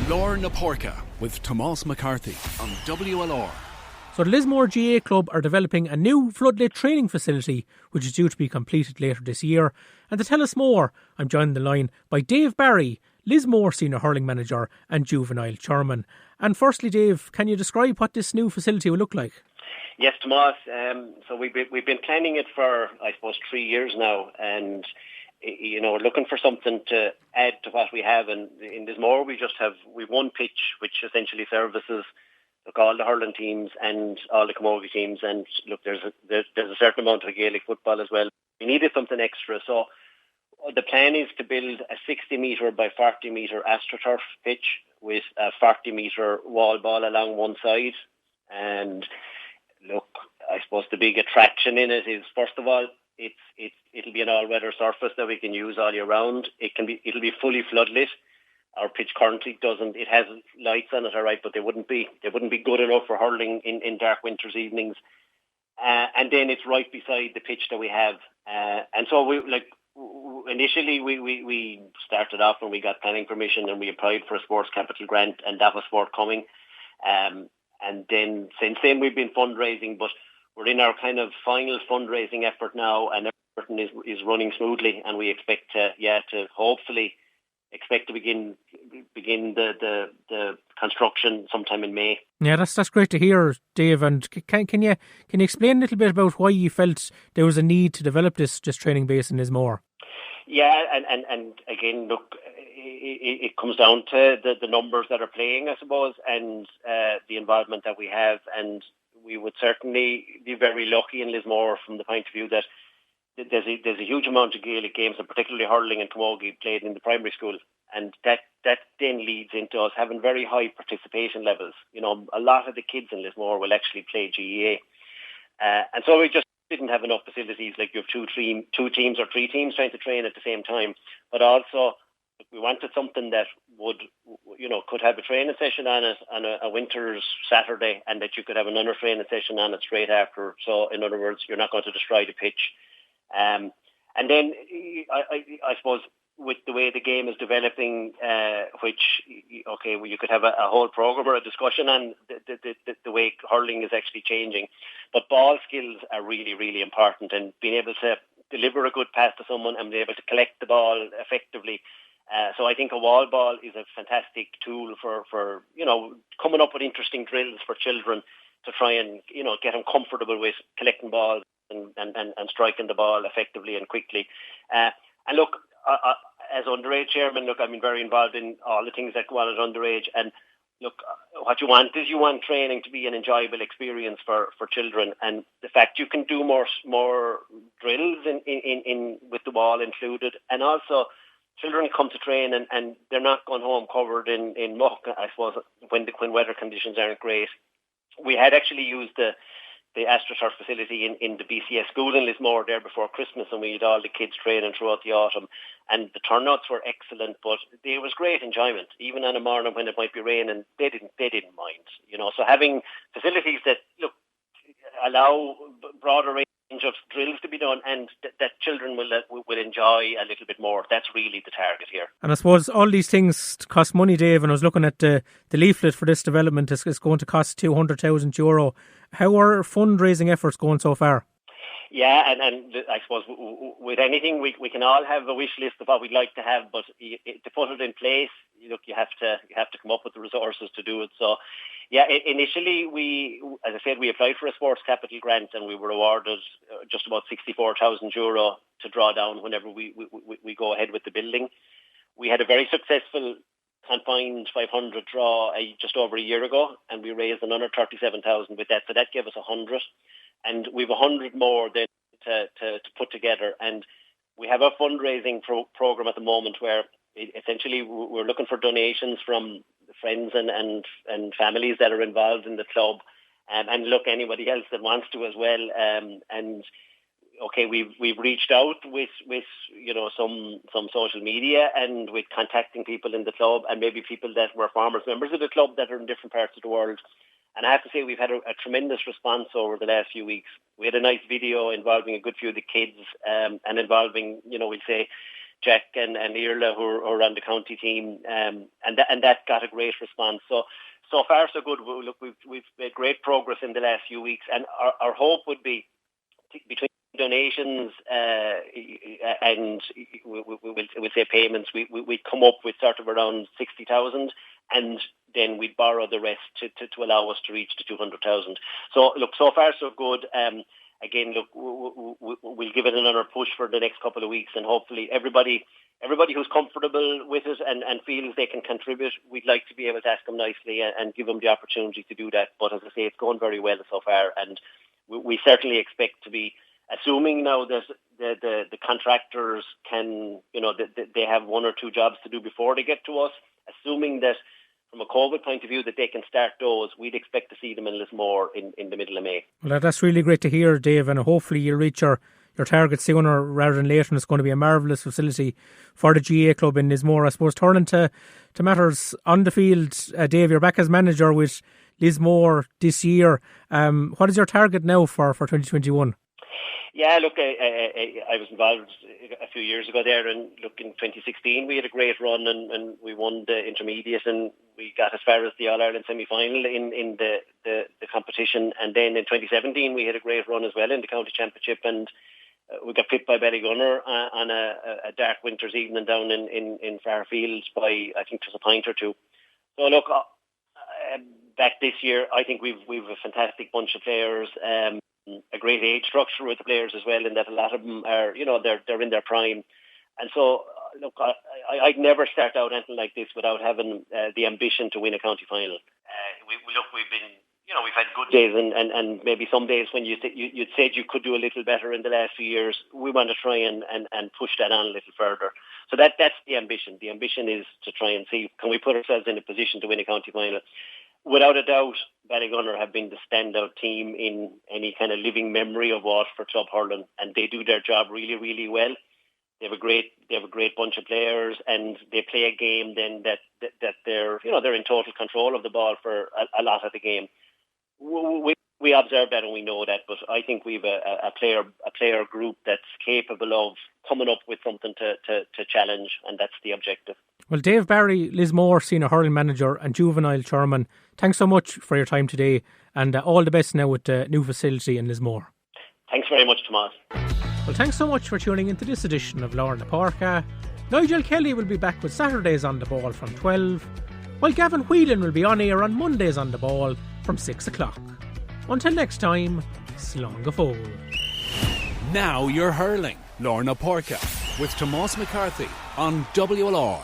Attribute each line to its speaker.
Speaker 1: Lorne na Porca with Tomás McCarthy on WLR.
Speaker 2: So the Lismore GAA club are developing a new floodlit training facility which is due to be completed later this year. And to tell us more, I'm joined on the line by Dave Barry, Lismore Senior Hurling Manager and Juvenile Chairman. And firstly, Dave, can you describe what this new facility will look like?
Speaker 3: Yes, Tomás. So we've been planning it for, I suppose, 3 years now, and looking for something to add to what we have. And in Lismore, we've one pitch which essentially services all the hurling teams and all the camogie teams. And look, there's a certain amount of Gaelic football as well. We needed something extra, so the plan is to build a 60 metre by 40 metre AstroTurf pitch with a 40 metre wall ball along one side. And look, I suppose the big attraction in it is, first of all, it'll be an all-weather surface that we can use all year round. It'll be fully floodlit. Our pitch currently doesn't. It has lights on it, all right, but they wouldn't be good enough for hurling in dark winter's evenings. And then it's right beside the pitch that we have. And so initially we started off when we got planning permission and we applied for a sports capital grant, and that was forthcoming. And then since then we've been fundraising, but we're in our kind of final fundraising effort now, and everything is running smoothly, and we expect to hopefully begin the construction sometime in May.
Speaker 2: Yeah, that's great to hear, Dave. And can you explain a little bit about why you felt there was a need to develop this training base in Lismore?
Speaker 3: Yeah, and again, look, it comes down to the numbers that are playing, I suppose, and the involvement that we have. And we would certainly be very lucky in Lismore from the point of view that there's a huge amount of Gaelic games, and particularly hurling and camogie, played in the primary school, and that then leads into us having very high participation levels. A lot of the kids in Lismore will actually play GAA, and so we just didn't have enough facilities. Like you have two teams or three teams trying to train at the same time, but also we wanted something that could have a training session on it on a winter's Saturday, and that you could have another training session on it straight after. So in other words, you're not going to destroy the pitch. And then I suppose with the way the game is developing, you could have a whole program or a discussion on the way hurling is actually changing. But ball skills are really, really important, and being able to deliver a good pass to someone and be able to collect the ball effectively. So I think a wall ball is a fantastic tool for coming up with interesting drills for children to try and get them comfortable with collecting balls and striking the ball effectively and quickly. And look, as underage chairman, I've been very involved in all the things that go on at underage. And look, what you want training to be an enjoyable experience for children. And the fact you can do more drills in with the ball included, and also children come to train and they're not going home covered in muck, I suppose, when weather conditions aren't great. We had actually used the AstroTurf facility in the BCS school in Lismore there before Christmas, and we had all the kids training throughout the autumn, and the turnouts were excellent. But there was great enjoyment, even on a morning when it might be raining. They didn't mind, So having facilities that allow broader range of drills to be done, and that children will enjoy a little bit more. That's really the target here.
Speaker 2: And I suppose all these things cost money, Dave, and I was looking at the leaflet for this development is going to cost €200,000. How are fundraising efforts going so far?
Speaker 3: Yeah, and I suppose with anything, we can all have a wish list of what we'd like to have, but to put it in place, you have to come up with the resources to do it. So, yeah, initially as I said, we applied for a sports capital grant, and we were awarded just about €64,000 to draw down whenever we go ahead with the building. We had a very successful confined 500 draw just over a year ago, and we raised another 37,000 with that. So that gave us 100, and we've 100 more then to put together. And we have a fundraising program at the moment where essentially we're looking for donations from friends and families that are involved in the club, and look, anybody else that wants to as well. And okay, we've reached out with some social media and with contacting people in the club, and maybe people that were former members of the club that are in different parts of the world. And I have to say, we've had a tremendous response over the last few weeks. We had a nice video involving a good few of the kids, and involving, we'd say, Jack and Irla who are on the county team, and that got a great response. So far so good. Look, we've made great progress in the last few weeks, and our hope would be between donations and we'll say payments, we'd come up with sort of around 60,000, and then we'd borrow the rest to allow us to reach the 200,000. So look, so far so good. Again, look, we'll give it another push for the next couple of weeks, and hopefully everybody who's comfortable with it and feels they can contribute, we'd like to be able to ask them nicely and give them the opportunity to do that. But as I say, it's going very well so far, and we certainly expect to be, assuming now that the contractors can, they have one or two jobs to do before they get to us, assuming that from a COVID point of view that they can start those, we'd expect to see them in Lismore in the middle of May. Well,
Speaker 2: that's really great to hear, Dave, and hopefully you'll reach your target sooner rather than later, and it's going to be a marvellous facility for the GAA club in Lismore. I suppose turning to matters on the field, Dave, you're back as manager with Lismore this year. What is your target now for 2021?
Speaker 3: Yeah, look, I was involved a few years ago there, and look, in 2016 we had a great run and we won the intermediate, and we got as far as the All-Ireland semi-final in the competition, and then in 2017 we had a great run as well in the county championship, and we got pipped by Ballygunner on a dark winter's evening down in Fairfield by, I think, just a point or two. So look, back this year, I think we've a fantastic bunch of players, a great age structure with the players as well, in that a lot of them are, they're in their prime. And so, look, I'd never start out anything like this without having the ambition to win a county final. We've been, we've had good days and maybe some days when you'd said you could do a little better in the last few years. We want to try and push that on a little further. So that's the ambition. The ambition is to try and see, can we put ourselves in a position to win a county final? Without a doubt, Ballygunner have been the standout team in any kind of living memory of Waterford club hurling, and they do their job really, really well. They have a great bunch of players, and they play a game then that they're in total control of the ball for a lot of the game. We observe that and we know that, but I think we've a player group that's capable of coming up with something to challenge, and that's the objective.
Speaker 2: Well, Dave Barry, Lismore Senior Hurling Manager and Juvenile Chairman, thanks so much for your time today, and all the best now with the new facility in Lismore.
Speaker 3: Thanks very much, Tomas.
Speaker 2: Well, thanks so much for tuning into this edition of Lorna Porca. Nigel Kelly will be back with Saturdays on the Ball from 12, while Gavin Whelan will be on air on Mondays on the Ball from 6 o'clock. Until next time, slán go fóill.
Speaker 1: Now you're hurling. Lorna Porca with Tomas McCarthy on WLR.